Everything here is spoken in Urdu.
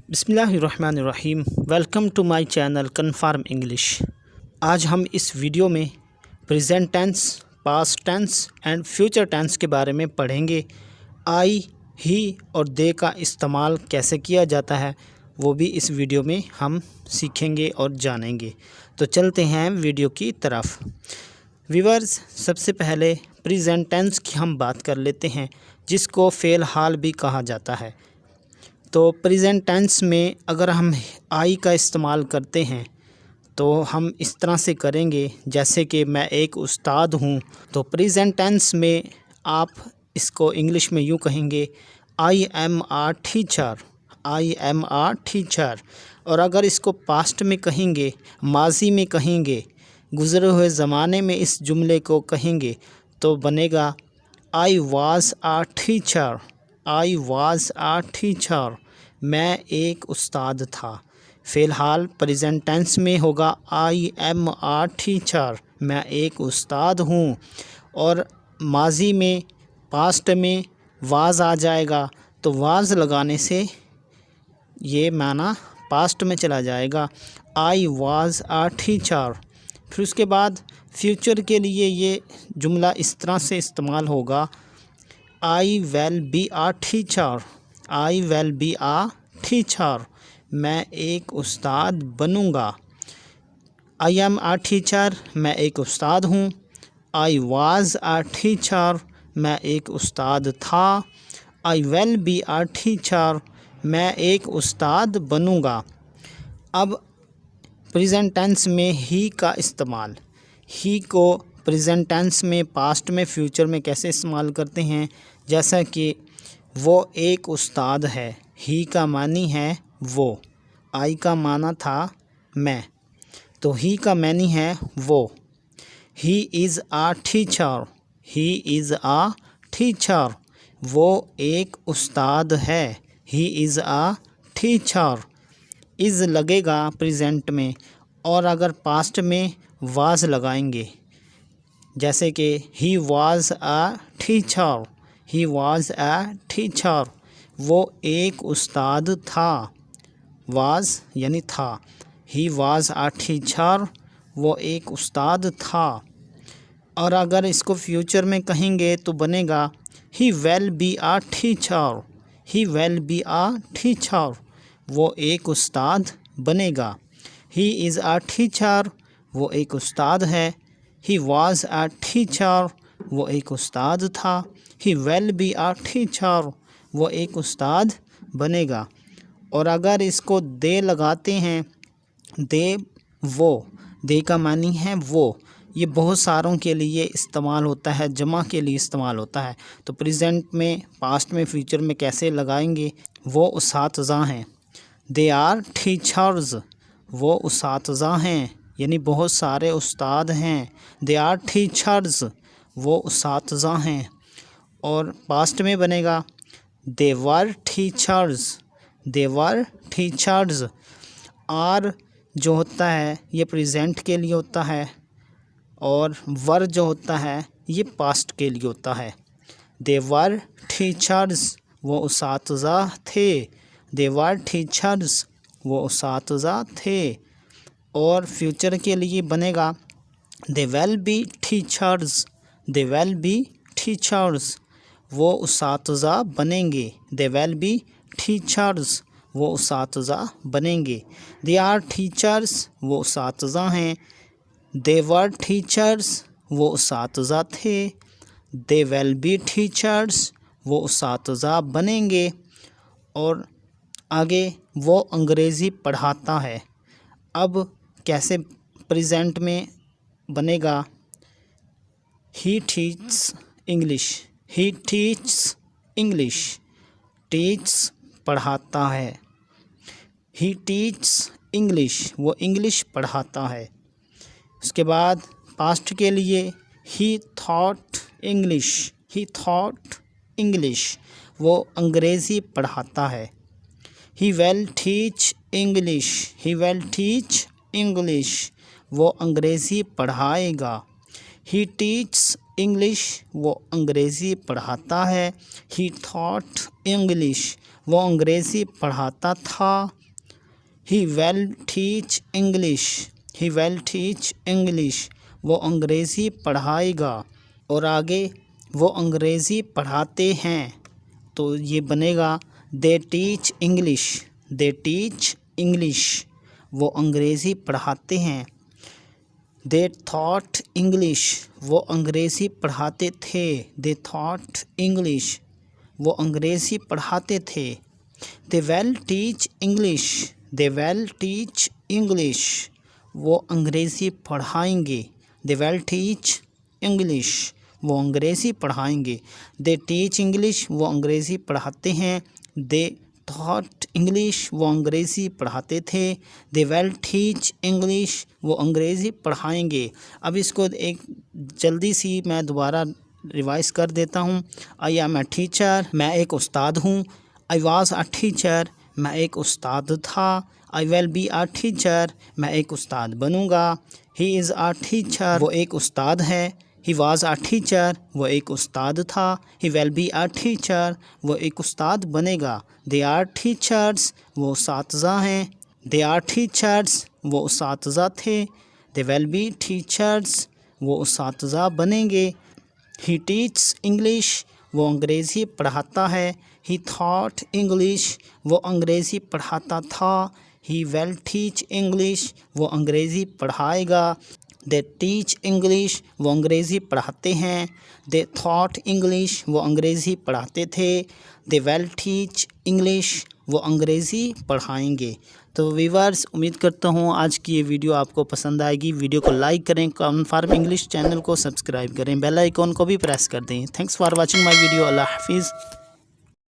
بسم اللہ الرحمن الرحیم۔ Welcome to my channel confirm English. آج ہم اس ویڈیو میں present tense, past tense and future tense کے بارے میں پڑھیں گے۔ آئی، ہی اور دے کا استعمال کیسے کیا جاتا ہے وہ بھی اس ویڈیو میں ہم سیکھیں گے اور جانیں گے۔ تو چلتے ہیں ویڈیو کی طرف۔ ویورز، سب سے پہلے پریزنٹ ٹینس کی ہم بات کر لیتے ہیں، جس کو فعل حال بھی کہا جاتا ہے۔ تو پریزنٹ ٹینس میں اگر ہم آئی کا استعمال کرتے ہیں تو ہم اس طرح سے کریں گے جیسے کہ میں ایک استاد ہوں۔ تو پریزنٹ ٹینس میں آپ اس کو انگلش میں یوں کہیں گے، I am a teacher, I am a teacher. اور اگر اس کو پاسٹ میں کہیں گے، ماضی میں کہیں گے، گزرے ہوئے زمانے میں اس جملے کو کہیں گے تو بنے گا I was a teacher, I was a teacher, میں ایک استاد تھا۔ فی الحال پریزنٹ ٹینس میں ہوگا آئی ایم آ ٹیچر، میں ایک استاد ہوں۔ اور ماضی میں، پاسٹ میں واز آ جائے گا تو واز لگانے سے یہ معنی پاسٹ میں چلا جائے گا، آئی واز آ ٹیچر۔ پھر اس کے بعد فیوچر کے لیے یہ جملہ اس طرح سے استعمال ہوگا، I will be a teacher, I will be a teacher, میں ایک استاد بنوں گا۔ آئی ایم آ ٹیچر، میں ایک استاد ہوں۔ آئی واز آ ٹیچر، میں ایک استاد تھا۔ I will be a teacher, میں ایک استاد بنوں گا۔ اب پریزنٹ ٹینس میں ہی کا استعمال، ہی کو پریزنٹ ٹینس میں، پاسٹ میں، فیوچر میں کیسے استعمال کرتے ہیں؟ جیسا کہ وہ ایک استاد ہے، ہی کا معنی ہے وہ، آئی کا معنی تھا میں، تو ہی کا معنی ہے وہ۔ ہی از آ ٹیچر، ہی از آ ٹیچر، وہ ایک استاد ہے، ہی از آ ٹیچر۔ از لگے گا پریزنٹ میں، اور اگر پاسٹ میں واز لگائیں گے، جیسے کہ he was a teacher, he was a teacher, وہ ایک استاد تھا، واز یعنی تھا، ہی واز آ ٹیچر، وہ ایک استاد تھا۔ اور اگر اس کو فیوچر میں کہیں گے تو بنے گا he will be a teacher, he will be a teacher, وہ ایک استاد بنے گا۔ ہی از آ ٹیچر، وہ ایک استاد ہے۔ ہی واز آ ٹیچر، وہ ایک استاد تھا۔ ہی ویل بی آ ٹیچر، وہ ایک استاد بنے گا۔ اور اگر اس کو دے لگاتے ہیں، دے وہ، دے کا معنی ہے وہ، یہ بہت ساروں کے لیے استعمال ہوتا ہے، جمع کے لیے استعمال ہوتا ہے۔ تو پریزنٹ میں، پاسٹ میں، فیوچر میں کیسے لگائیں گے؟ وہ اساتذہ ہیں، دے آر ٹیچرز، وہ اساتذہ ہیں، یعنی بہت سارے استاد ہیں، دے آر ٹیچرز، وہ اساتذہ ہیں۔ اور پاسٹ میں بنے گا they were teachers, they were teachers. Are جو ہوتا ہے یہ پریزنٹ کے لیے ہوتا ہے، اور ور جو ہوتا ہے یہ پاسٹ کے لیے ہوتا ہے۔ دے ور ٹیچرز، وہ اساتذہ تھے، دے ور ٹیچرز، وہ اساتذہ تھے۔ اور فیوچر کے لیے بنے گا they will be teachers, they will be teachers, وہ اساتذہ بنیں گے، دے ویل بی ٹیچرز، وہ اساتذہ بنیں گے۔ دے آر ٹیچرز، وہ اساتذہ ہیں۔ دے ور ٹیچرز، وہ اساتذہ تھے۔ دے ویل بی ٹیچرز، وہ اساتذہ بنیں گے۔ اور آگے وہ انگریزی پڑھاتا ہے۔ اب کیسے پریزنٹ میں بنے گا؟ ہی ٹیچس انگلش، ہی ٹیچس انگلش، ٹیچس پڑھاتا ہے، ہی ٹیچس انگلش، وہ انگلش پڑھاتا ہے۔ اس کے بعد پاسٹ کے لیے he thought English, he thought English, وہ انگریزی پڑھاتا ہے۔ ہی ویل ٹیچ انگلش، ہی ویل ٹیچ انگلش، وہ انگریزی پڑھائے گا۔ ہی ٹیچس انگلش، وہ انگریزی پڑھاتا ہے۔ ہی تھاٹ انگلش، وہ انگریزی پڑھاتا تھا. He will teach English. He will teach English. وہ انگریزی پڑھائے گا. اور آگے وہ انگریزی پڑھاتے ہیں تو یہ بنے گا they teach English. They teach English. وہ انگریزی پڑھاتے ہیں. They taught English. وہ انگریزی پڑھاتے تھے. They taught English. وہ انگریزی پڑھاتے تھے. They will teach English. They will teach English. وہ انگریزی پڑھائیں گے. They will teach English. وہ انگریزی پڑھائیں گے. They teach English. وہ انگریزی پڑھاتے ہیں. They taught English. وہ انگریزی پڑھاتے تھے. They will teach English. وہ انگریزی پڑھائیں گے. اب اس کو ایک جلدی سی میں دوبارہ ریوائز کر دیتا ہوں. I am a teacher. میں ایک استاد ہوں. I was a teacher. میں ایک استاد تھا. I will be a teacher. میں ایک استاد بنوں گا. He is a teacher. وہ ایک استاد ہے. He was a teacher. وہ ایک استاد تھا. He will be a teacher. وہ ایک استاد بنے گا. They are teachers. وہ اساتذہ ہیں. They are teachers. وہ اساتذہ تھے. They will be teachers. وہ اساتذہ بنیں گے. He teaches English. وہ انگریزی پڑھاتا ہے. He taught English. وہ انگریزی پڑھاتا تھا. He will teach English. وہ انگریزی پڑھائے گا. They teach English. وہ انگریزی پڑھاتے ہیں. They taught English. وہ انگریزی پڑھاتے تھے. They will teach English. وہ انگریزی پڑھائیں گے. تو ویورز امید کرتا ہوں آج کی یہ ویڈیو آپ کو پسند آئے گی. ویڈیو کو لائک کریں, کنفرم انگلش چینل کو سبسکرائب کریں, بیل آئیکن کو بھی پریس کر دیں. Thanks for watching my video. اللہ حافظ.